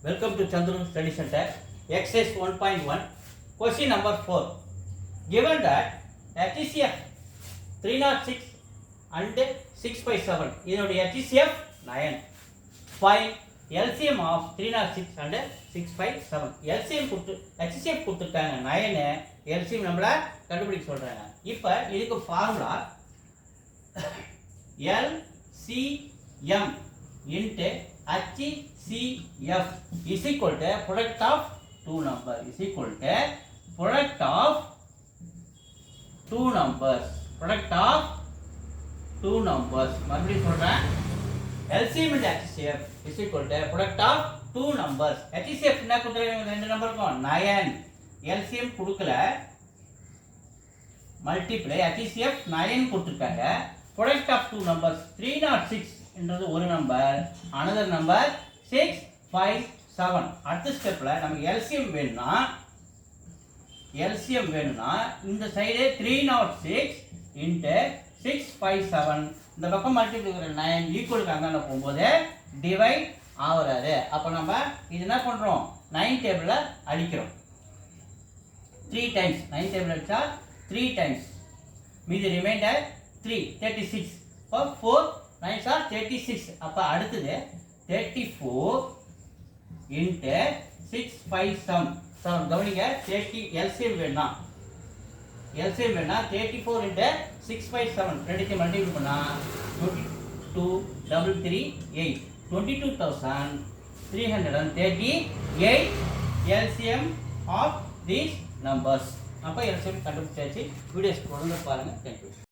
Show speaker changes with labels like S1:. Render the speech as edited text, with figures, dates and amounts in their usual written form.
S1: Welcome to Chandru Study Center. Exercise 1.1. Question number 4. Given that HCF 306 and 657. இதனுடைய HCF 9. Find LCM of 306 and 657. LCM கொடுத்து HCF கொடுத்துட்டாங்க 9. LCM நம்மள கண்டுபிடிக்க சொல்றாங்க. இப்போ இதுக்கு formula LCM into HCF is equal to product of two numbers is equal to product of two numbers மறுபடியும் சொல்றேன் LCM into HCF is equal to product of two numbers. HCF என்ன கொடுத்திருக்காங்க ரெண்டு நம்பர் இருக்கும் 9 LCM கொடுக்கல multiply HCF 9 கொடுத்திருக்காங்க product of two numbers 306 என்றது ஒரு நம்பர் another number 657. அடுத்த ஸ்டெப்ல நமக்கு LCM வேணும்னா இந்த சைடு 306 into 657 இந்த பக்கம் மல்டிப்ளை 9 ஈக்குவலுக்கு அங்கால போகும்போது டிவைட் ஆவறாரு. அப்ப நம்ம இது என்ன பண்றோம் 9 டேபிள்ல அடிக்கிறோம் 3 டைம்ஸ் 9 டேபிள் அடிச்சா 3 டைம்ஸ் மீதி ரிமைண்டர் 3 36 for 4 9s are 36. அப்ப அடுத்தது 34 into 657 கவனிங்க 30 LCM வேணா 34 into 657 ரெண்டுக்கு மல்டிப்ளை பண்ணா 22338 22,338 LCM of these numbers. அப்ப LCM கண்டுபிடிச்சாச்சு. வீடியோஸ் தொடர்ந்து பாருங்க. Thank you.